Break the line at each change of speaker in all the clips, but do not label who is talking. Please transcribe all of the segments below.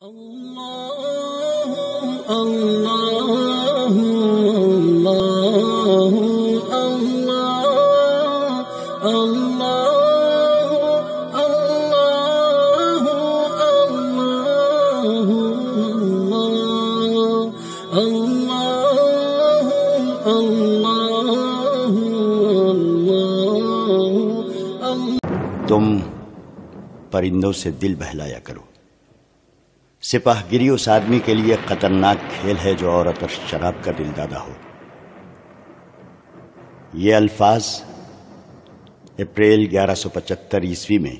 اللہ اللہ اللہ اللہ اللہ اللہ اللہ اللہ۔
تم پرندوں سے دل بہلایا کرو۔ سپاہ گیری اس آدمی کے لیے خطرناک کھیل ہے جو عورت اور شراب کا دل دادا ہو۔ یہ الفاظ اپریل 1175 میں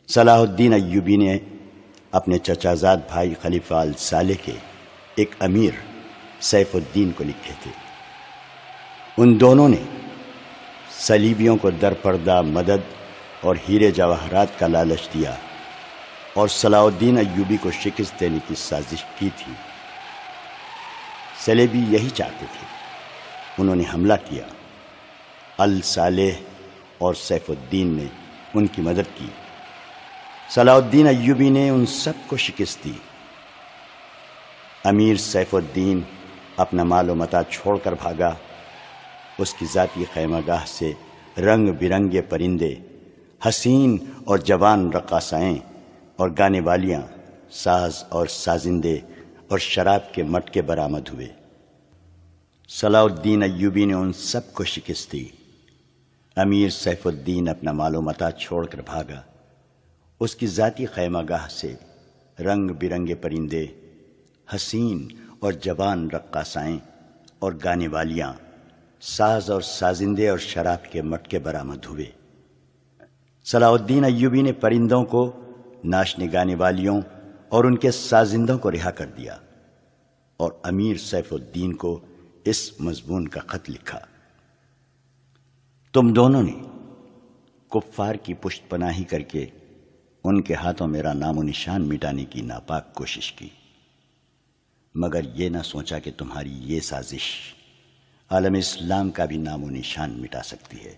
صلاح الدین ایوبی نے اپنے چچا زاد بھائی خلیفہ الصالح کے ایک امیر سیف الدین کو لکھے تھے۔ ان دونوں نے صلیبیوں کو درپردہ مدد اور ہیرے جواہرات کا لالچ دیا اور صلاح الدین ایوبی کو شکست دینے کی سازش کی تھی۔ صلیبی یہی چاہتے تھے۔ انہوں نے حملہ کیا۔ الصالح اور سیف الدین نے ان کی مدد کی۔ صلاح الدین ایوبی نے ان سب کو شکست دی۔ امیر سیف الدین اپنا مال و متاع چھوڑ کر بھاگا۔ اس کی ذاتی خیمہ گاہ سے رنگ برنگے پرندے، حسین اور جوان رقاصائیں اور گانے والیاں، ساز اور سازندے اور شراب کے مٹکے برآمد ہوئے۔ صلاح الدین ایوبی نے ان سب کو شکست دی۔ امیر سیف الدین اپنا مال و متاع چھوڑ کر بھاگا۔ اس کی ذاتی خیمہ گاہ سے رنگ برنگے پرندے، حسین اور جوان رقاصائیں اور گانے والیاں، ساز اور سازندے اور شراب کے مٹکے برآمد ہوئے۔ صلاح الدین ایوبی نے پرندوں کو، ناشنے گانے والیوں اور ان کے سازندوں کو رہا کر دیا اور امیر سیف الدین کو اس مضمون کا خط لکھا: تم دونوں نے کفار کی پشت پناہی کر کے ان کے ہاتھوں میرا نام و نشان مٹانے کی ناپاک کوشش کی، مگر یہ نہ سوچا کہ تمہاری یہ سازش عالم اسلام کا بھی نام و نشان مٹا سکتی ہے۔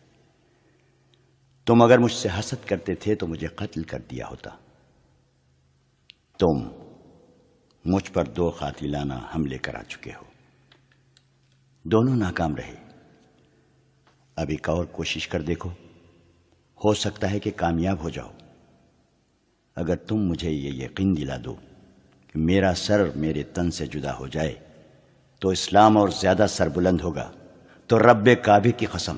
تم اگر مجھ سے حسد کرتے تھے تو مجھے قتل کر دیا ہوتا۔ تم مجھ پر 2 قاتلانہ حملے کرا چکے ہو، دونوں ناکام رہے۔ اب ایک اور کوشش کر دیکھو، ہو سکتا ہے کہ کامیاب ہو جاؤ۔ اگر تم مجھے یہ یقین دلا دو کہ میرا سر میرے تن سے جدا ہو جائے تو اسلام اور زیادہ سربلند ہوگا، تو رب کعبے کی قسم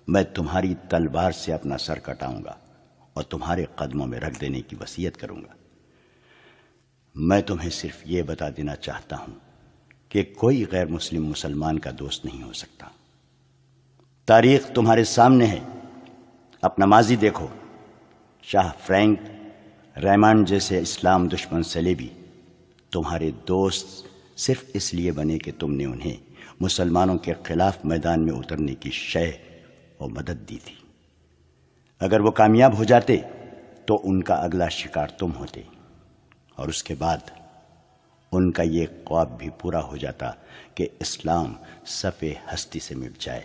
میں تمہاری تلوار سے اپنا سر کٹاؤں گا اور تمہارے قدموں میں رکھ دینے کی وصیت کروں گا۔ میں تمہیں صرف یہ بتا دینا چاہتا ہوں کہ کوئی غیر مسلم مسلمان کا دوست نہیں ہو سکتا۔ تاریخ تمہارے سامنے ہے، اپنا ماضی دیکھو۔ شاہ فرینک ریمانڈ جیسے اسلام دشمن صلیبی تمہارے دوست صرف اس لیے بنے کہ تم نے انہیں مسلمانوں کے خلاف میدان میں اترنے کی شے اور مدد دی تھی۔ اگر وہ کامیاب ہو جاتے تو ان کا اگلا شکار تم ہوتے، اور اس کے بعد ان کا یہ خواب بھی پورا ہو جاتا کہ اسلام صف ہستی سے مٹ جائے۔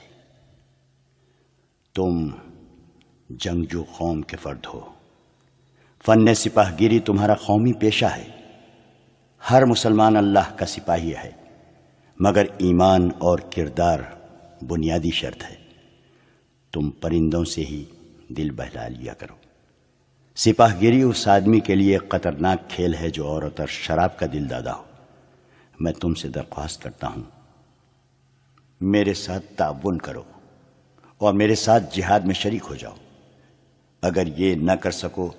تم جنگجو قوم کے فرد ہو۔ فن سپاہ گیری تمہارا قومی پیشہ ہے۔ ہر مسلمان اللہ کا سپاہی ہے، مگر ایمان اور کردار بنیادی شرط ہے۔ تم پرندوں سے ہی دل بہلا لیا کرو۔ سپاہ گیری اس آدمی کے لیے خطرناک کھیل ہے جو عورت اور شراب کا دل دادا ہو۔ میں تم سے درخواست کرتا ہوں، میرے ساتھ تعاون کرو اور میرے ساتھ جہاد میں شریک ہو جاؤ۔ اگر یہ نہ کر سکو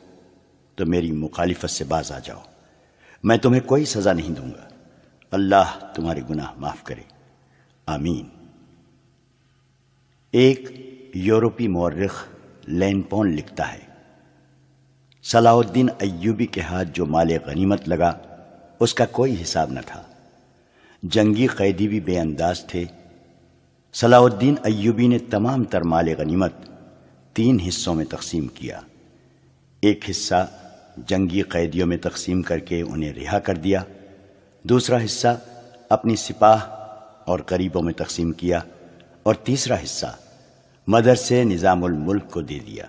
تو میری مخالفت سے باز آ جاؤ۔ میں تمہیں کوئی سزا نہیں دوں گا۔ اللہ تمہارے گناہ معاف کرے، آمین۔ ایک یورپی مورخ لینپون لکھتا ہے، صلاح الدین ایوبی کے ہاتھ جو مال غنیمت لگا اس کا کوئی حساب نہ تھا۔ جنگی قیدی بھی بے انداز تھے۔ صلاح الدین ایوبی نے تمام تر مال غنیمت 3 حصوں میں تقسیم کیا۔ ایک حصہ جنگی قیدیوں میں تقسیم کر کے انہیں رہا کر دیا، دوسرا حصہ اپنی سپاہ اور غریبوں میں تقسیم کیا، اور تیسرا حصہ مدرسے نظام الملک کو دے دیا۔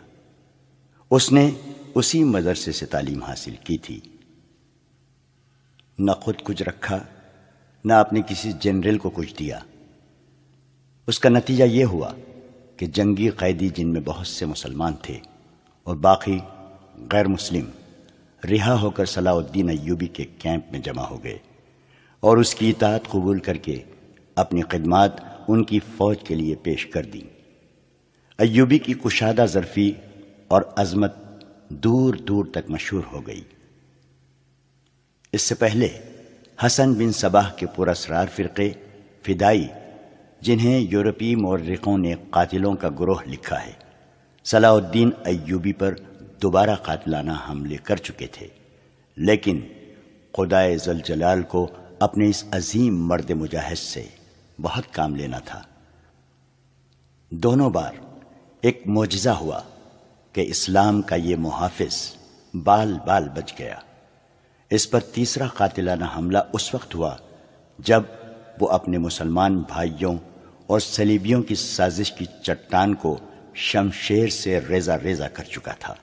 اس نے اسی مدرسے سے تعلیم حاصل کی تھی۔ نہ خود کچھ رکھا، نہ اپنے کسی جنرل کو کچھ دیا۔ اس کا نتیجہ یہ ہوا کہ جنگی قیدی، جن میں بہت سے مسلمان تھے اور باقی غیر مسلم، رہا ہو کر صلاح الدین ایوبی کے کیمپ میں جمع ہو گئے اور اس کی اطاعت قبول کر کے اپنی خدمات ان کی فوج کے لیے پیش کر دیں۔ ایوبی کی کشادہ ظرفی اور عظمت دور دور تک مشہور ہو گئی۔ اس سے پہلے حسن بن صباح کے پراسرار فرقے فدائی، جنہیں یورپی مورخوں نے قاتلوں کا گروہ لکھا ہے، صلاح الدین ایوبی پر دوبارہ قاتلانہ حملے کر چکے تھے، لیکن خدائے ذوالجلال کو اپنے اس عظیم مرد مجاہد سے بہت کام لینا تھا۔ دونوں بار ایک معجزہ ہوا کہ اسلام کا یہ محافظ بال بال بچ گیا۔ اس پر تیسرا قاتلانہ حملہ اس وقت ہوا جب وہ اپنے مسلمان بھائیوں اور صلیبیوں کی سازش کی چٹان کو شمشیر سے ریزہ ریزہ کر چکا تھا۔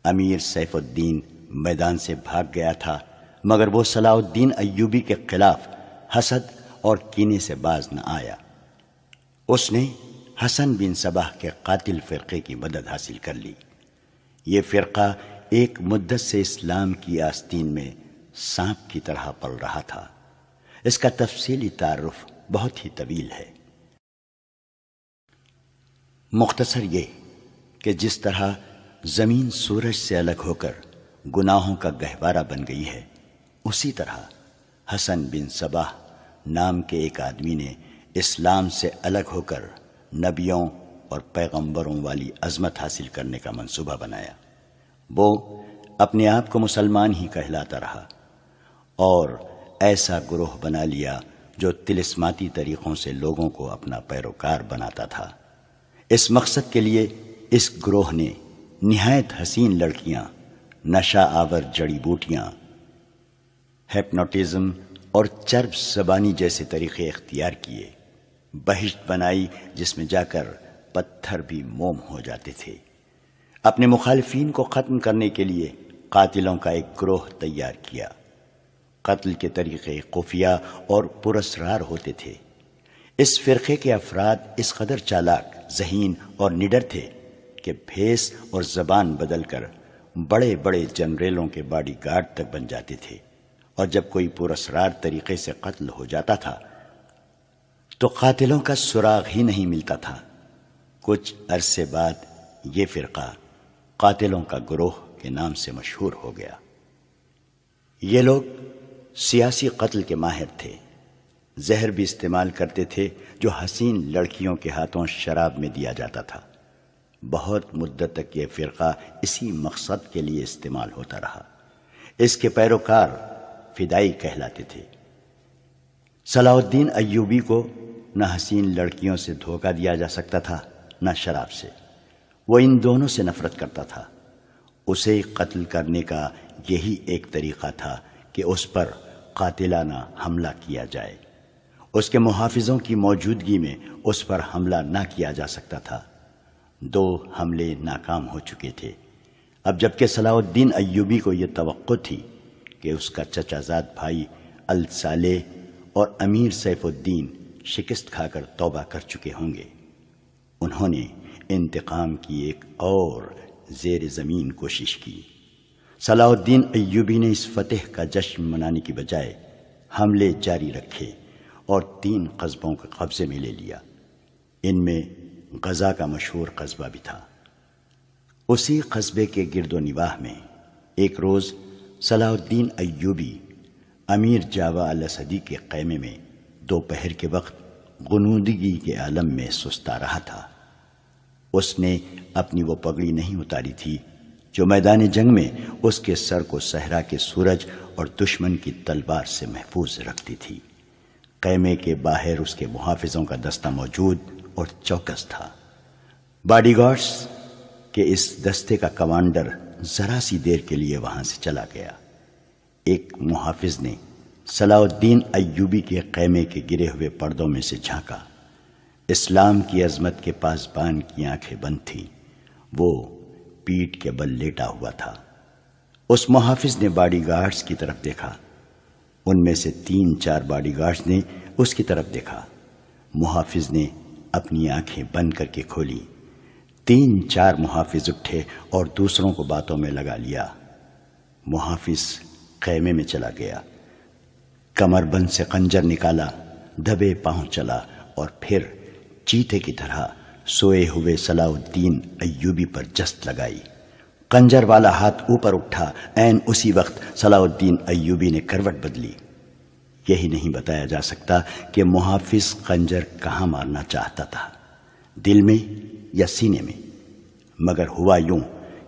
امیر سیف الدین میدان سے بھاگ گیا تھا، مگر وہ صلاح الدین ایوبی کے خلاف حسد اور کینے سے باز نہ آیا۔ اس نے حسن بن صباح کے قاتل فرقے کی مدد حاصل کر لی۔ یہ فرقہ ایک مدت سے اسلام کی آستین میں سانپ کی طرح پل رہا تھا۔ اس کا تفصیلی تعارف بہت ہی طویل ہے۔ مختصر یہ کہ جس طرح زمین سورج سے الگ ہو کر گناہوں کا گہوارہ بن گئی ہے، اسی طرح حسن بن صباح نام کے ایک آدمی نے اسلام سے الگ ہو کر نبیوں اور پیغمبروں والی عظمت حاصل کرنے کا منصوبہ بنایا۔ وہ اپنے آپ کو مسلمان ہی کہلاتا رہا اور ایسا گروہ بنا لیا جو طلسماتی طریقوں سے لوگوں کو اپنا پیروکار بناتا تھا۔ اس مقصد کے لیے اس گروہ نے نہایت حسین لڑکیاں، نشہ آور جڑی بوٹیاں، ہیپنوٹزم اور چرب زبانی جیسے طریقے اختیار کیے۔ بہشت بنائی جس میں جا کر پتھر بھی موم ہو جاتے تھے۔ اپنے مخالفین کو ختم کرنے کے لیے قاتلوں کا ایک گروہ تیار کیا۔ قتل کے طریقے خفیہ اور پراسرار ہوتے تھے۔ اس فرقے کے افراد اس قدر چالاک، ذہین اور نڈر تھے کہ بھیس اور زبان بدل کر بڑے بڑے جنرلوں کے باڈی گارڈ تک بن جاتے تھے، اور جب کوئی پراسرار طریقے سے قتل ہو جاتا تھا تو قاتلوں کا سراغ ہی نہیں ملتا تھا۔ کچھ عرصے بعد یہ فرقہ قاتلوں کا گروہ کے نام سے مشہور ہو گیا۔ یہ لوگ سیاسی قتل کے ماہر تھے، زہر بھی استعمال کرتے تھے جو حسین لڑکیوں کے ہاتھوں شراب میں دیا جاتا تھا۔ بہت مدت تک یہ فرقہ اسی مقصد کے لیے استعمال ہوتا رہا۔ اس کے پیروکار فدائی کہلاتے تھے۔ صلاح الدین ایوبی کو نہ حسین لڑکیوں سے دھوکہ دیا جا سکتا تھا، نہ شراب سے۔ وہ ان دونوں سے نفرت کرتا تھا۔ اسے قتل کرنے کا یہی ایک طریقہ تھا کہ اس پر قاتلانہ حملہ کیا جائے۔ اس کے محافظوں کی موجودگی میں اس پر حملہ نہ کیا جا سکتا تھا۔ 2 حملے ناکام ہو چکے تھے۔ اب جبکہ صلاح الدین ایوبی کو یہ توقع تھی کہ اس کا چچا زاد بھائی الصالح اور امیر سیف الدین شکست کھا کر توبہ کر چکے ہوں گے، انہوں نے انتقام کی ایک اور زیر زمین کوشش کی۔ صلاح الدین ایوبی نے اس فتح کا جشن منانے کی بجائے حملے جاری رکھے اور 3 قصبوں کو قبضے میں لے لیا۔ ان میں غزہ کا مشہور قصبہ بھی تھا۔ اسی قصبے کے گرد و نواح میں ایک روز صلاح الدین ایوبی امیر جاوا الاسدی کے خیمے میں دوپہر کے وقت غنودگی کے عالم میں سستا رہا تھا۔ اس نے اپنی وہ پگڑی نہیں اتاری تھی جو میدان جنگ میں اس کے سر کو صحرا کے سورج اور دشمن کی تلوار سے محفوظ رکھتی تھی۔ خیمے کے باہر اس کے محافظوں کا دستہ موجود اور چوکس تھا۔ باڈی گارڈز کے اس دستے کا کمانڈر ذرا سی دیر کے لیے وہاں سے چلا گیا۔ ایک محافظ نے صلاح الدین ایوبی کے خیمے کے گرے ہوئے پردوں میں سے جھانکا۔ اسلام کی عظمت کے پاسبان کی آنکھیں بند تھیں۔ وہ پیٹھ کے بل لیٹا ہوا تھا۔ اس محافظ نے باڈی گارڈز کی طرف دیکھا ان میں سے 3-4 باڈی گارڈز نے اس کی طرف دیکھا۔ محافظ نے اپنی آنکھیں بند کر کے کھولی۔ 3-4 محافظ اٹھے اور دوسروں کو باتوں میں لگا لیا۔ محافظ خیمے میں چلا گیا، کمر بند سے خنجر نکالا، دبے پاؤں چلا اور پھر چیتے کی طرح سوئے ہوئے صلاح الدین ایوبی پر جست لگائی۔ خنجر والا ہاتھ اوپر اٹھا، عین اسی وقت صلاح الدین ایوبی نے کروٹ بدلی۔ یہی نہیں بتایا جا سکتا کہ محافظ خنجر کہاں مارنا چاہتا تھا، دل میں یا سینے میں، مگر ہوا یوں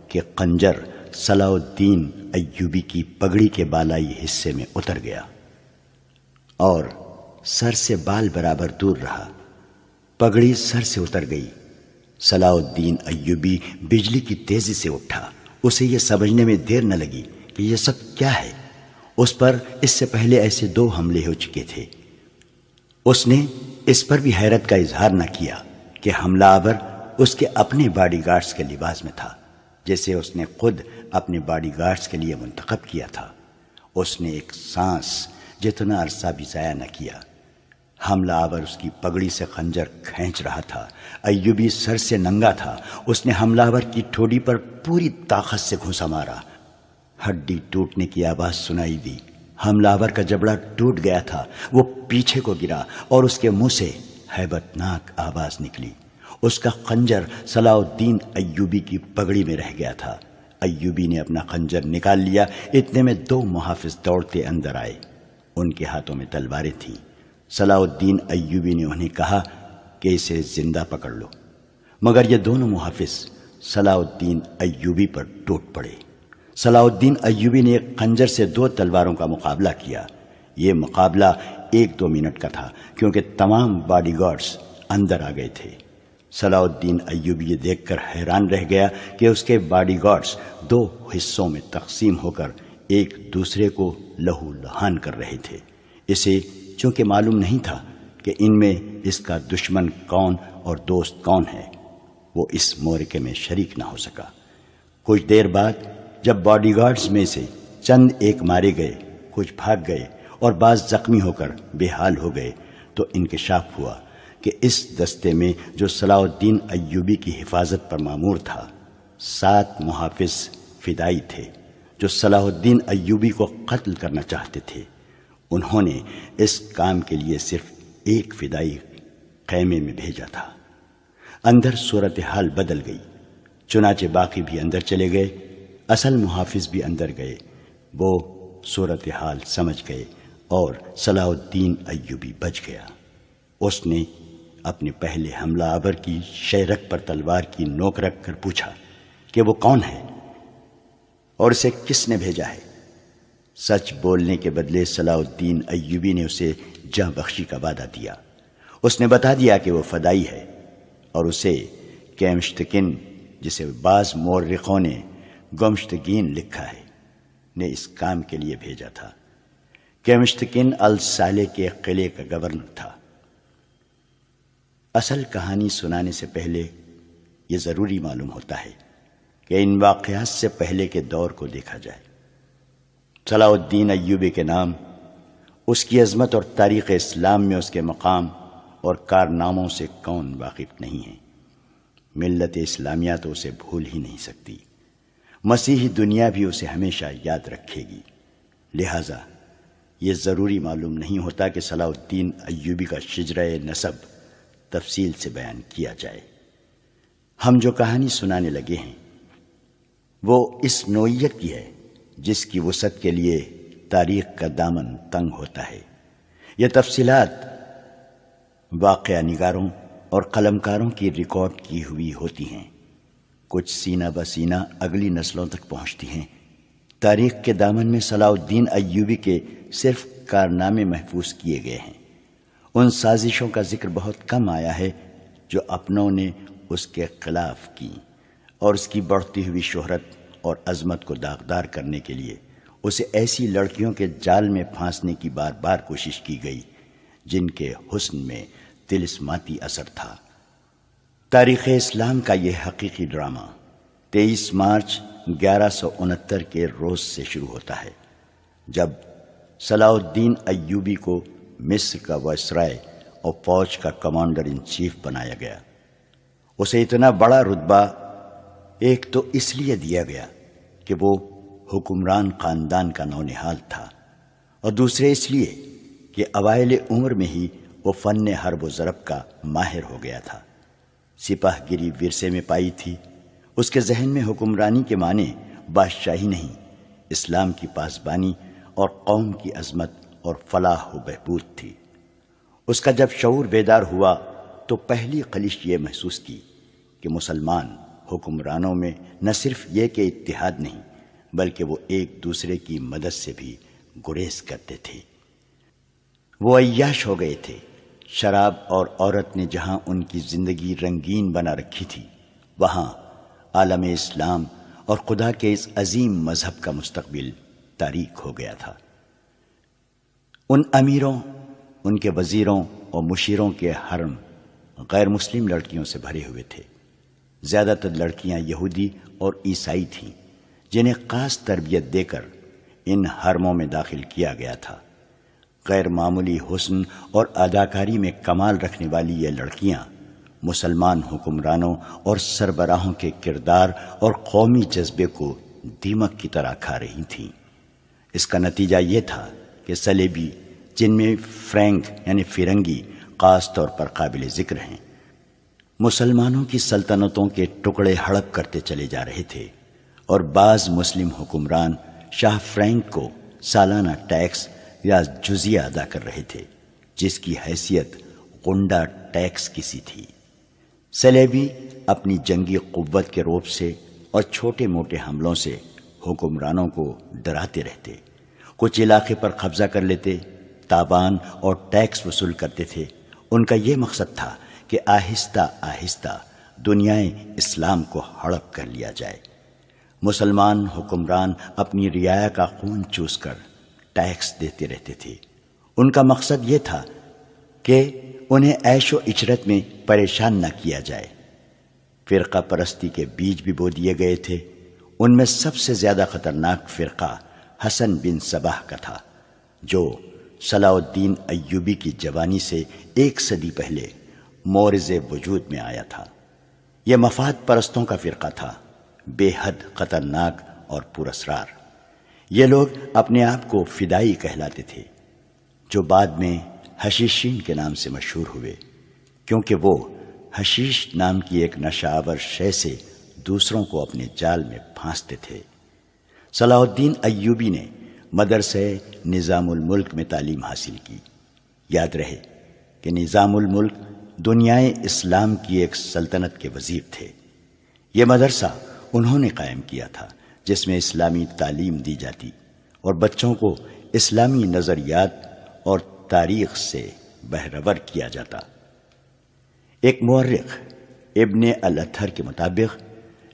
کہ خنجر صلاح الدین ایوبی کی پگڑی کے بالائی حصے میں اتر گیا اور سر سے بال برابر دور رہا۔ پگڑی سر سے اتر گئی۔ صلاح الدین ایوبی بجلی کی تیزی سے اٹھا۔ اسے یہ سمجھنے میں دیر نہ لگی کہ یہ سب کیا ہے۔ اس پر اس سے پہلے ایسے 2 حملے ہو چکے تھے۔ اس نے اس پر بھی حیرت کا اظہار نہ کیا کہ حملہ آور اس کے اپنے باڈی گارڈز کے لباس میں تھا، جسے اس نے خود اپنے باڈی گارڈز کے لیے منتخب کیا تھا۔ اس نے ایک سانس جتنا عرصہ بھی ضائع نہ کیا۔ حملہ آور اس کی پگڑی سے خنجر کھینچ رہا تھا۔ ایوبی سر سے ننگا تھا۔ اس نے حملہ آور کی ٹھوڑی پر پوری طاقت سے گھونسا مارا۔ ہڈی ٹوٹنے کی آواز سنائی دی۔ حملہ آور کا جبڑا ٹوٹ گیا تھا۔ وہ پیچھے کو گرا اور اس کے منہ سے ہیبت ناک آواز نکلی۔ اس کا خنجر صلاح الدین ایوبی کی پگڑی میں رہ گیا تھا۔ ایوبی نے اپنا خنجر نکال لیا۔ اتنے میں 2 محافظ دوڑتے اندر آئے۔ ان کے ہاتھوں میں تلواریں تھیں۔ صلاح الدین ایوبی نے انہیں کہا کہ اسے زندہ پکڑ لو، مگر یہ دونوں محافظ صلاح الدین ایوبی پر ٹوٹ پڑے۔ صلاح الدین ایوبی نے ایک خنجر سے 2 تلواروں کا مقابلہ کیا۔ یہ مقابلہ 1-2 منٹ کا تھا، کیونکہ تمام باڈی گارڈز اندر آ گئے تھے۔ صلاح الدین ایوبی یہ دیکھ کر حیران رہ گیا کہ اس کے باڈی گارڈز 2 حصوں میں تقسیم ہو کر ایک دوسرے کو لہو لہان کر رہے تھے۔ اسے چونکہ معلوم نہیں تھا کہ ان میں اس کا دشمن کون اور دوست کون ہے، وہ اس معرکے میں شریک نہ ہو سکا۔ کچھ دیر بعد جب باڈی گارڈز میں سے چند ایک مارے گئے، کچھ بھاگ گئے اور بعض زخمی ہو کر بے حال ہو گئے، تو انکشاف ہوا کہ اس دستے میں جو صلاح الدین ایوبی کی حفاظت پر مامور تھا، 7 محافظ فدائی تھے جو صلاح الدین ایوبی کو قتل کرنا چاہتے تھے۔ انہوں نے اس کام کے لیے صرف 1 فدائی خیمے میں بھیجا تھا۔ اندر صورتحال بدل گئی، چنانچہ باقی بھی اندر چلے گئے، اصل محافظ بھی اندر گئے۔ وہ صورتحال سمجھ گئے اور صلاح الدین ایوبی بچ گیا۔ اس نے اپنے پہلے حملہ آور کی شہرک پر تلوار کی نوک رکھ کر پوچھا کہ وہ کون ہے اور اسے کس نے بھیجا ہے۔ سچ بولنے کے بدلے صلاح الدین ایوبی نے اسے جاں بخشی کا وعدہ دیا۔ اس نے بتا دیا کہ وہ فدائی ہے اور اسے کیمشتکن، جسے بعض مورخوں نے گمشتگین لکھا ہے، نے اس کام کے لیے بھیجا تھا۔ کیمشتکن الصالح کے قلعے کا گورنر تھا۔ اصل کہانی سنانے سے پہلے یہ ضروری معلوم ہوتا ہے کہ ان واقعات سے پہلے کے دور کو دیکھا جائے۔ صلاح الدین ایوبی کے نام، اس کی عظمت اور تاریخ اسلام میں اس کے مقام اور کارناموں سے کون واقف نہیں ہے؟ ملت اسلامیہ تو اسے بھول ہی نہیں سکتی، مسیحی دنیا بھی اسے ہمیشہ یاد رکھے گی۔ لہٰذا یہ ضروری معلوم نہیں ہوتا کہ صلاح الدین ایوبی کا شجرہ نسب تفصیل سے بیان کیا جائے۔ ہم جو کہانی سنانے لگے ہیں وہ اس نوعیت کی ہے جس کی وسعت کے لیے تاریخ کا دامن تنگ ہوتا ہے۔ یہ تفصیلات واقعہ نگاروں اور قلمکاروں کی ریکارڈ کی ہوئی ہوتی ہیں، کچھ سینہ بسینہ اگلی نسلوں تک پہنچتی ہیں۔ تاریخ کے دامن میں صلاح الدین ایوبی کے صرف کارنامے محفوظ کیے گئے ہیں۔ ان سازشوں کا ذکر بہت کم آیا ہے جو اپنوں نے اس کے خلاف کی، اور اس کی بڑھتی ہوئی شہرت اور عظمت کو داغدار کرنے کے لیے اسے ایسی لڑکیوں کے جال میں پھانسنے کی بار بار کوشش کی گئی جن کے حسن میں طلسماتی اثر تھا۔ تاریخ اسلام کا یہ حقیقی ڈرامہ 23 مارچ 1169 کے روز سے شروع ہوتا ہے، جب صلاح الدین ایوبی کو مصر کا وائسرائے اور فوج کا کمانڈر ان چیف بنایا گیا۔ اسے اتنا بڑا رتبہ ایک تو اس لیے دیا گیا کہ وہ حکمران خاندان کا نونہال تھا، اور دوسرے اس لیے کہ اوائل عمر میں ہی وہ فن حرب و ضرب کا ماہر ہو گیا تھا۔ سپاہ گیری ورثے میں پائی تھی۔ اس کے ذہن میں حکمرانی کے معنی بادشاہی نہیں، اسلام کی پاسبانی اور قوم کی عظمت اور فلاح و بہبود تھی۔ اس کا جب شعور بیدار ہوا تو پہلی خلش یہ محسوس کی کہ مسلمان حکمرانوں میں نہ صرف یہ کہ اتحاد نہیں، بلکہ وہ ایک دوسرے کی مدد سے بھی گریز کرتے تھے۔ وہ عیاش ہو گئے تھے۔ شراب اور عورت نے جہاں ان کی زندگی رنگین بنا رکھی تھی، وہاں عالم اسلام اور خدا کے اس عظیم مذہب کا مستقبل تاریک ہو گیا تھا۔ ان امیروں، ان کے وزیروں اور مشیروں کے حرم غیر مسلم لڑکیوں سے بھرے ہوئے تھے۔ زیادہ تر لڑکیاں یہودی اور عیسائی تھیں، جنہیں خاص تربیت دے کر ان حرموں میں داخل کیا گیا تھا۔ غیر معمولی حسن اور اداکاری میں کمال رکھنے والی یہ لڑکیاں مسلمان حکمرانوں اور سربراہوں کے کردار اور قومی جذبے کو دیمک کی طرح کھا رہی تھیں۔ اس کا نتیجہ یہ تھا کہ صلیبی، جن میں فرینک یعنی فرنگی خاص طور پر قابل ذکر ہیں، مسلمانوں کی سلطنتوں کے ٹکڑے ہڑپ کرتے چلے جا رہے تھے، اور بعض مسلم حکمران شاہ فرینک کو سالانہ ٹیکس یا جزیہ ادا کر رہے تھے، جس کی حیثیت غنڈہ ٹیکس کی سی تھی۔ صلیبی اپنی جنگی قوت کے رعب سے اور چھوٹے موٹے حملوں سے حکمرانوں کو ڈراتے رہتے، کچھ علاقے پر قبضہ کر لیتے، تاوان اور ٹیکس وصول کرتے تھے۔ ان کا یہ مقصد تھا کہ آہستہ آہستہ دنیائے اسلام کو ہڑپ کر لیا جائے۔ مسلمان حکمران اپنی رعایا کا خون چوس کر ٹیکس دیتے رہتے تھے۔ ان کا مقصد یہ تھا کہ انہیں عیش و عشرت میں پریشان نہ کیا جائے۔ فرقہ پرستی کے بیج بھی بو دیے گئے تھے۔ ان میں سب سے زیادہ خطرناک فرقہ حسن بن صباح کا تھا، جو صلاح الدین ایوبی کی جوانی سے 1 صدی پہلے مورز وجود میں آیا تھا۔ یہ مفاد پرستوں کا فرقہ تھا، بے حد خطرناک اور پراسرار۔ یہ لوگ اپنے آپ کو فدائی کہلاتے تھے، جو بعد میں حشیشین کے نام سے مشہور ہوئے، کیونکہ وہ حشیش نام کی ایک نشہ آور شے سے دوسروں کو اپنے جال میں پھانستے تھے۔ صلاح الدین ایوبی نے مدرسہ نظام الملک میں تعلیم حاصل کی۔ یاد رہے کہ نظام الملک دنیائے اسلام کی ایک سلطنت کے وزیر تھے۔ یہ مدرسہ انہوں نے قائم کیا تھا، جس میں اسلامی تعلیم دی جاتی اور بچوں کو اسلامی نظریات اور تاریخ سے بہرور کیا جاتا۔ ایک مورخ ابن الاطہر کے مطابق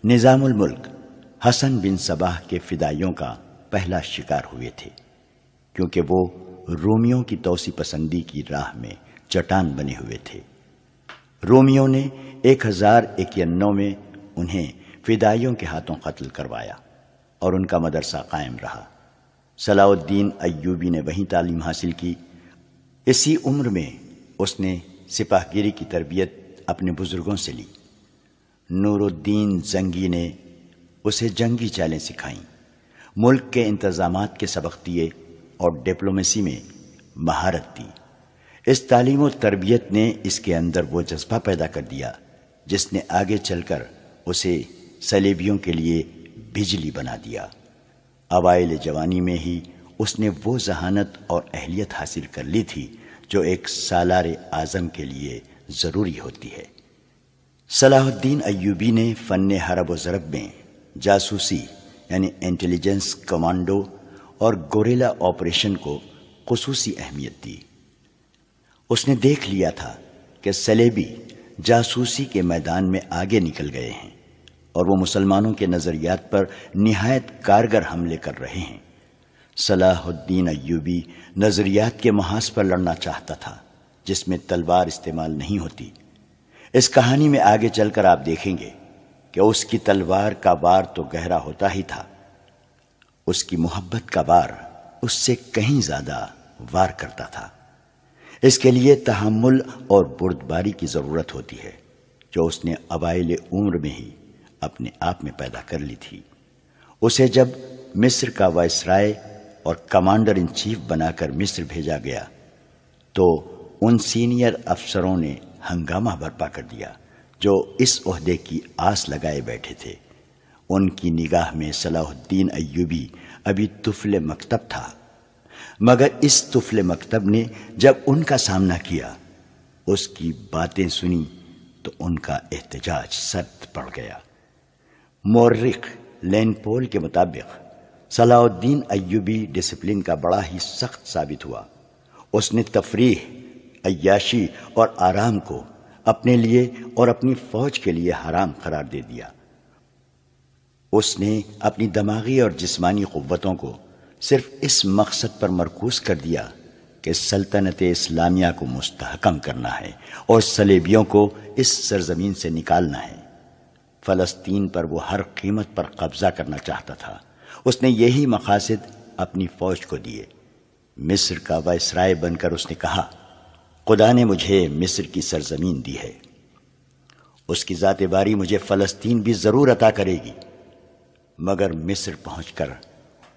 نظام الملک حسن بن صباح کے فدائیوں کا پہلا شکار ہوئے تھے، کیونکہ وہ رومیوں کی توسیع پسندی کی راہ میں چٹان بنے ہوئے تھے۔ رومیوں نے 1091 میں انہیں فدائیوں کے ہاتھوں قتل کروایا اور ان کا مدرسہ قائم رہا۔ صلاح الدین ایوبی نے وہیں تعلیم حاصل کی۔ اسی عمر میں اس نے سپاہ گیری کی تربیت اپنے بزرگوں سے لی۔ نور الدین زنگی نے اسے جنگی چالیں سکھائیں، ملک کے انتظامات کے سبق دیے اور ڈپلومیسی میں مہارت دی۔ اس تعلیم و تربیت نے اس کے اندر وہ جذبہ پیدا کر دیا جس نے آگے چل کر اسے صلیبیوں کے لیے بجلی بنا دیا۔ اوائل جوانی میں ہی اس نے وہ ذہانت اور اہلیت حاصل کر لی تھی جو ایک سالار اعظم کے لیے ضروری ہوتی ہے۔ صلاح الدین ایوبی نے فن حرب و ضرب میں جاسوسی یعنی انٹیلیجنس، کمانڈو اور گوریلا آپریشن کو خصوصی اہمیت دی۔ اس نے دیکھ لیا تھا کہ صلیبی جاسوسی کے میدان میں آگے نکل گئے ہیں اور وہ مسلمانوں کے نظریات پر نہایت کارگر حملے کر رہے ہیں۔ صلاح الدین ایوبی نظریات کے محاذ پر لڑنا چاہتا تھا، جس میں تلوار استعمال نہیں ہوتی۔ اس کہانی میں آگے چل کر آپ دیکھیں گے کہ اس کی تلوار کا وار تو گہرا ہوتا ہی تھا، اس کی محبت کا وار اس سے کہیں زیادہ وار کرتا تھا۔ اس کے لیے تحمل اور بردباری کی ضرورت ہوتی ہے جو اس نے اوائل عمر میں ہی اپنے آپ میں پیدا کر لی تھی۔ اسے جب مصر کا وائسرائے اور کمانڈر ان چیف بنا کر مصر بھیجا گیا تو ان سینئر افسروں نے ہنگامہ برپا کر دیا جو اس عہدے کی آس لگائے بیٹھے تھے۔ ان کی نگاہ میں صلاح الدین ایوبی ابھی طفل مکتب تھا، مگر اس طفل مکتب نے جب ان کا سامنا کیا، اس کی باتیں سنی تو ان کا احتجاج سرد پڑ گیا۔ مورخ لین پول کے مطابق صلاح الدین ایوبی ڈسپلن کا بڑا ہی سخت ثابت ہوا۔ اس نے تفریح، عیاشی اور آرام کو اپنے لیے اور اپنی فوج کے لیے حرام قرار دے دیا۔ اس نے اپنی دماغی اور جسمانی قوتوں کو صرف اس مقصد پر مرکوز کر دیا کہ سلطنت اسلامیہ کو مستحکم کرنا ہے اور صلیبیوں کو اس سرزمین سے نکالنا ہے۔ فلسطین پر وہ ہر قیمت پر قبضہ کرنا چاہتا تھا۔ اس نے یہی مقاصد اپنی فوج کو دیے۔ مصر کا وائسرائے بن کر اس نے کہا، خدا نے مجھے مصر کی سرزمین دی ہے، اس کی ذات باری مجھے فلسطین بھی ضرور عطا کرے گی۔ مگر مصر پہنچ کر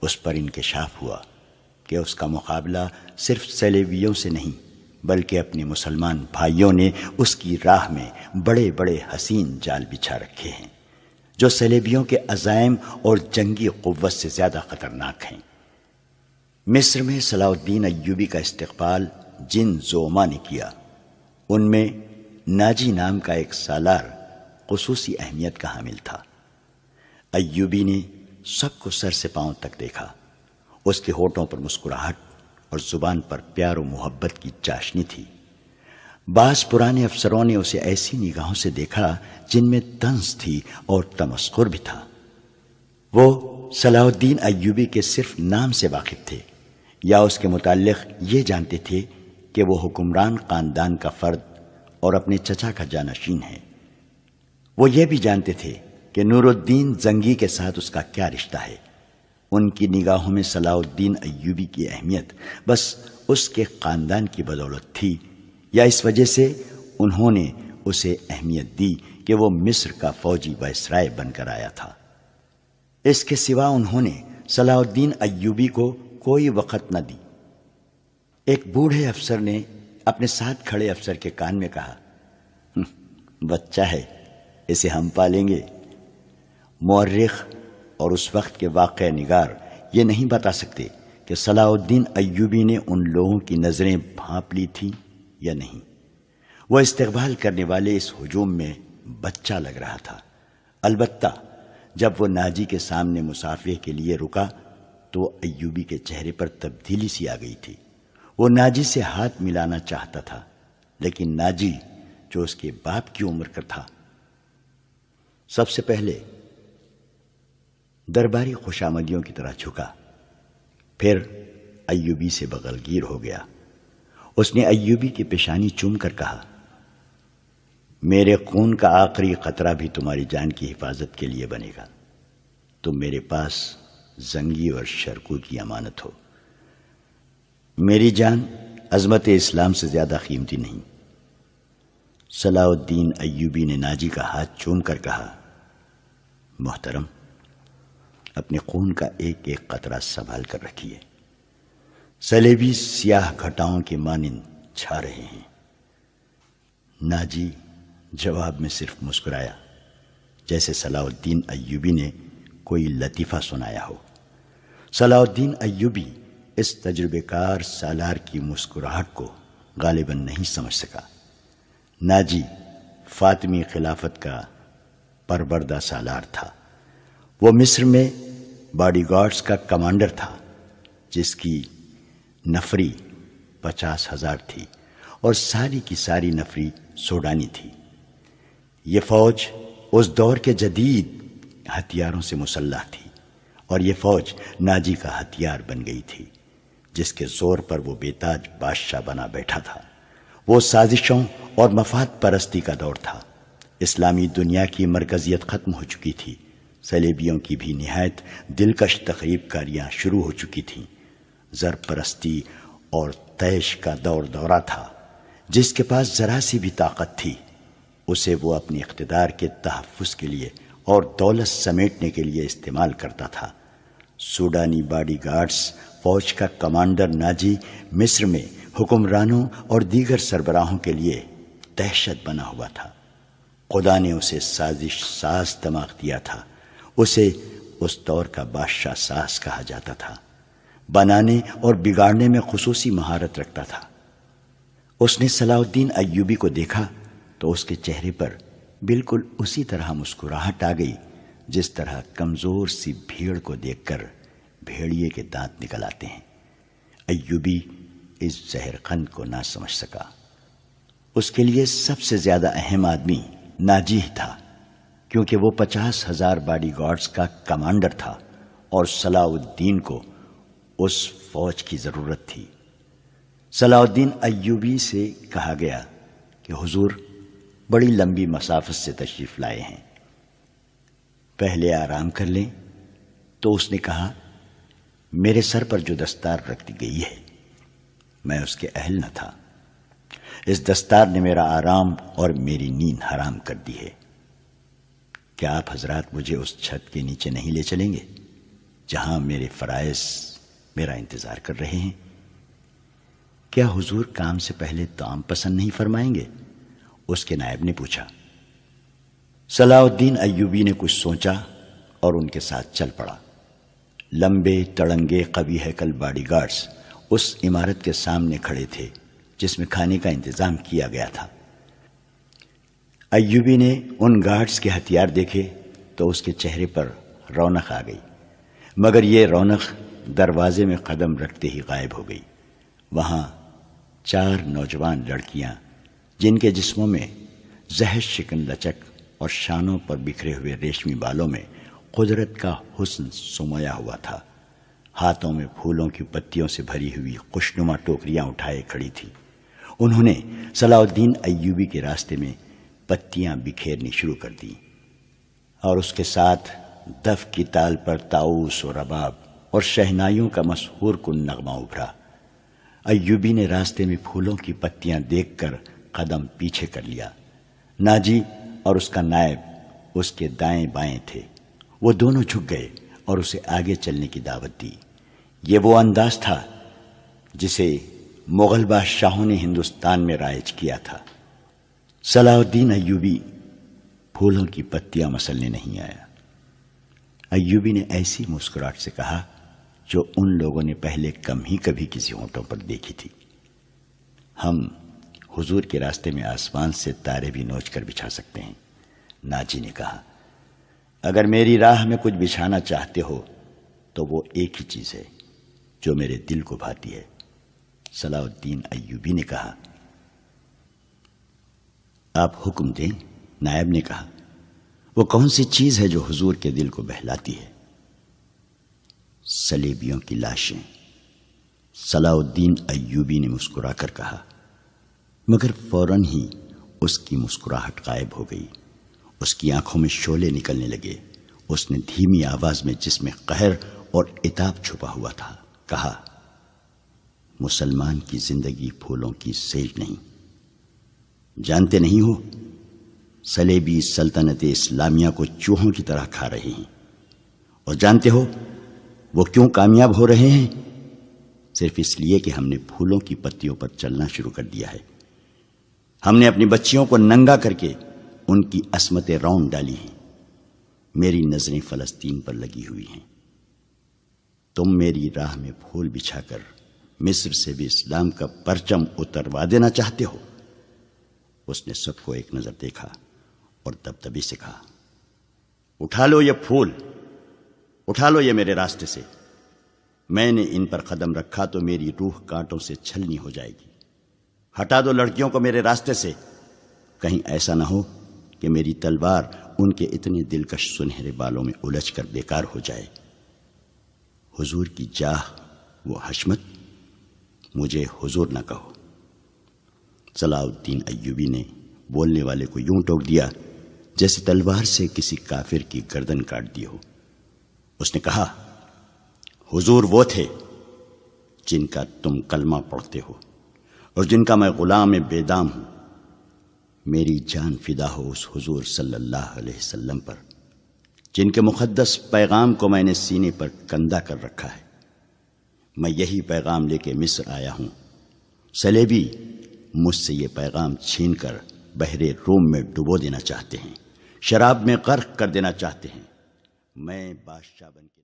اس پر انکشاف ہوا کہ اس کا مقابلہ صرف صلیبیوں سے نہیں بلکہ اپنے مسلمان بھائیوں نے اس کی راہ میں بڑے بڑے حسین جال بچھا رکھے ہیں جو صلیبیوں کے عزائم اور جنگی قوت سے زیادہ خطرناک ہیں۔ مصر میں صلاح الدین ایوبی کا استقبال جن زعما نے کیا، ان میں ناجی نام کا ایک سالار خصوصی اہمیت کا حامل تھا۔ ایوبی نے سب کو سر سے پاؤں تک دیکھا۔ اس کے ہونٹوں پر مسکراہٹ اور زبان پر پیار و محبت کی چاشنی تھی۔ بعض پرانے افسروں نے اسے ایسی نگاہوں سے دیکھا جن میں طنز تھی اور تمسخر بھی تھا۔ وہ صلاح الدین ایوبی کے صرف نام سے واقف تھے یا اس کے متعلق یہ جانتے تھے کہ وہ حکمران خاندان کا فرد اور اپنے چچا کا جانشین ہے۔ وہ یہ بھی جانتے تھے کہ نور الدین زنگی کے ساتھ اس کا کیا رشتہ ہے۔ ان کی نگاہوں میں صلاح الدین ایوبی کی اہمیت بس اس کے خاندان کی بدولت تھی یا اس وجہ سے انہوں نے اسے اہمیت دی کہ وہ مصر کا فوجی وائسرائے بن کر آیا تھا۔ اس کے سوا انہوں نے صلاح الدین ایوبی کو کوئی وقت نہ دی۔ ایک بوڑھے افسر نے اپنے ساتھ کھڑے افسر کے کان میں کہا، بچہ ہے، اسے ہم پالیں گے۔ مورخ اور اس وقت کے واقعہ نگار یہ نہیں بتا سکتے کہ صلاح الدین ایوبی نے ان لوگوں کی نظریں بھانپ لی تھیں یا نہیں۔ وہ استقبال کرنے والے اس ہجوم میں بچہ لگ رہا تھا۔ البتہ جب وہ ناجی کے سامنے مصافحے کے لیے رکا تو ایوبی کے چہرے پر تبدیلی سی آ گئی تھی۔ وہ ناجی سے ہاتھ ملانا چاہتا تھا، لیکن ناجی جو اس کے باپ کی عمر کا تھا، سب سے پہلے درباری خوشامدیوں کی طرح جھکا، پھر ایوبی سے بغلگیر ہو گیا۔ اس نے ایوبی کی پیشانی چوم کر کہا، میرے خون کا آخری قطرہ بھی تمہاری جان کی حفاظت کے لیے بنے گا۔ تم میرے پاس زنگی اور شرکو کی امانت ہو۔ میری جان عظمت اسلام سے زیادہ قیمتی نہیں۔ صلاح الدین ایوبی نے ناجی کا ہاتھ چوم کر کہا، محترم، اپنے خون کا ایک ایک قطرہ سنبھال کر رکھیے۔ صلیبی سیاہ گھٹاؤں کے مانند چھا رہے ہیں۔ ناجی جواب میں صرف مسکرایا، جیسے صلاح الدین ایوبی نے کوئی لطیفہ سنایا ہو۔ صلاح الدین ایوبی اس تجربے کار سالار کی مسکراہٹ کو غالباً نہیں سمجھ سکا۔ ناجی فاطمی خلافت کا پروردہ سالار تھا۔ وہ مصر میں باڈی گارڈز کا کمانڈر تھا، جس کی نفری 50,000 تھی اور ساری کی ساری نفری سوڈانی تھی۔ یہ فوج اس دور کے جدید ہتھیاروں سے مسلح تھی اور یہ فوج ناجی کا ہتھیار بن گئی تھی، جس کے زور پر وہ بے تاج بادشاہ بنا بیٹھا تھا۔ وہ سازشوں اور مفاد پرستی کا دور تھا۔ اسلامی دنیا کی مرکزیت ختم ہو چکی تھی۔ صلیبیوں کی بھی نہایت دلکش تخریب کاریاں شروع ہو چکی تھیں۔ زر پرستی اور طیش کا دور دورہ تھا۔ جس کے پاس ذرا سی بھی طاقت تھی اسے وہ اپنی اقتدار کے تحفظ کے لیے اور دولت سمیٹنے کے لیے استعمال کرتا تھا۔ سوڈانی باڈی گارڈز فوج کا کمانڈر ناجی مصر میں حکمرانوں اور دیگر سربراہوں کے لیے دہشت بنا ہوا تھا۔ خدا نے اسے سازش ساز دماغ دیا تھا۔ اسے اس دور کا بادشاہ ساز کہا جاتا تھا۔ بنانے اور بگاڑنے میں خصوصی مہارت رکھتا تھا۔ اس نے صلاح الدین ایوبی کو دیکھا تو اس کے چہرے پر بالکل اسی طرح مسکراہٹ آ گئی جس طرح کمزور سی بھیڑ کو دیکھ کر بھیڑیے کے دانت نکل آتے ہیں۔ ایوبی اس زہر خند کو نہ سمجھ سکا۔ اس کے لیے سب سے زیادہ اہم آدمی ناجی تھا، کیونکہ وہ 50,000 باڈی گارڈز کا کمانڈر تھا اور صلاح الدین کو اس فوج کی ضرورت تھی۔ صلاح الدین ایوبی سے کہا گیا کہ حضور بڑی لمبی مسافت سے تشریف لائے ہیں، پہلے آرام کر لیں۔ تو اس نے کہا، میرے سر پر جو دستار رکھ دی گئی ہے میں اس کے اہل نہ تھا۔ اس دستار نے میرا آرام اور میری نیند حرام کر دی ہے۔ کیا آپ حضرات مجھے اس چھت کے نیچے نہیں لے چلیں گے جہاں میرے فرائض میرا انتظار کر رہے ہیں؟ کیا حضور کام سے پہلے طعام پسند نہیں فرمائیں گے؟ اس کے نائب نے پوچھا۔ صلاح الدین ایوبی نے کچھ سوچا اور ان کے ساتھ چل پڑا۔ لمبے تڑنگے قوی ہیکل باڈی گارڈز اس عمارت کے سامنے کھڑے تھے جس میں کھانے کا انتظام کیا گیا تھا۔ ایوبی نے ان گارڈز کے ہتھیار دیکھے تو اس کے چہرے پر رونق آ گئی، مگر یہ رونق دروازے میں قدم رکھتے ہی غائب ہو گئی۔ وہاں 4 نوجوان لڑکیاں جن کے جسموں میں زہر شکن لچک اور شانوں پر بکھرے ہوئے ریشمی بالوں میں قدرت کا حسن سمویا ہوا تھا، ہاتھوں میں پھولوں کی پتیوں سے بھری ہوئی خوشنما ٹوکریاں اٹھائے کھڑی تھی۔ انہوں نے صلاح الدین ایوبی کے راستے میں پتیاں بکھیرنی شروع کر دیں اور اس کے ساتھ دف کی تال پر طاؤس و رباب اور شہنائیوں کا مسحور کن نغمہ ابھرا۔ ایوبی نے راستے میں پھولوں کی پتیاں دیکھ کر قدم پیچھے کر لیا۔ ناجی اور اس کا نائب اس کے دائیں بائیں تھے۔ وہ دونوں جھک گئے اور اسے آگے چلنے کی دعوت دی۔ یہ وہ انداز تھا جسے مغل بادشاہوں نے ہندوستان میں رائج کیا تھا۔ صلاح الدین ایوبی پھولوں کی پتیاں مسلنے نہیں آیا۔ ایوبی نے ایسی مسکراہٹ سے کہا جو ان لوگوں نے پہلے کم ہی کبھی کسی ہونٹوں پر دیکھی تھی۔ ہم حضور کے راستے میں آسمان سے تارے بھی نوچ کر بچھا سکتے ہیں۔ ناجی نے کہا، اگر میری راہ میں کچھ بچھانا چاہتے ہو تو وہ ایک ہی چیز ہے جو میرے دل کو بھاتی ہے۔ صلاح الدین ایوبی نے کہا، آپ حکم دیں۔ نائب نے کہا، وہ کون سی چیز ہے جو حضور کے دل کو بہلاتی ہے؟ صلیبیوں کی لاشیں۔ صلاح الدین ایوبی نے مسکرا کر کہا، مگر فوراً ہی اس کی مسکراہٹ غائب ہو گئی۔ اس کی آنکھوں میں شعلے نکلنے لگے۔ اس نے دھیمی آواز میں جس میں قہر اور عتاب چھپا ہوا تھا کہا، مسلمان کی زندگی پھولوں کی سیج نہیں۔ جانتے نہیں ہو صلیبی سلطنت اسلامیہ کو چوہوں کی طرح کھا رہے ہیں، اور جانتے ہو وہ کیوں کامیاب ہو رہے ہیں؟ صرف اس لیے کہ ہم نے پھولوں کی پتیوں پر چلنا شروع کر دیا ہے۔ ہم نے اپنی بچیوں کو ننگا کر کے ان کی عصمتیں رون ڈالی ہیں۔ میری نظریں فلسطین پر لگی ہوئی ہیں۔ تم میری راہ میں پھول بچھا کر مصر سے بھی اسلام کا پرچم اتروا دینا چاہتے ہو؟ اس نے سب کو ایک نظر دیکھا اور دبدبی سے کہا، اٹھا لو یہ پھول، اٹھا لو یہ میرے راستے سے۔ میں نے ان پر قدم رکھا تو میری روح کانٹوں سے چھلنی ہو جائے گی۔ ہٹا دو لڑکیوں کو میرے راستے سے، کہیں ایسا نہ ہو کہ میری تلوار ان کے اتنے دلکش سنہرے بالوں میں الجھ کر بیکار ہو جائے۔ حضور کی جاہ وہ حشمت، مجھے حضور نہ کہو۔ صلاح الدین ایوبی نے بولنے والے کو یوں ٹوک دیا جیسے تلوار سے کسی کافر کی گردن کاٹ دی ہو۔ اس نے کہا، حضور وہ تھے جن کا تم کلمہ پڑھتے ہو اور جن کا میں غلام بے دام ہوں، میری جان فدا ہو اس حضور صلی اللہ علیہ وسلم پر جن کے مقدس پیغام کو میں نے سینے پر کندہ کر رکھا ہے۔ میں یہی پیغام لے کے مصر آیا ہوں۔ صلیبی مجھ سے یہ پیغام چھین کر بحر روم میں ڈبو دینا چاہتے ہیں، شراب میں غرق کر دینا چاہتے ہیں۔ میں بادشاہ بن کے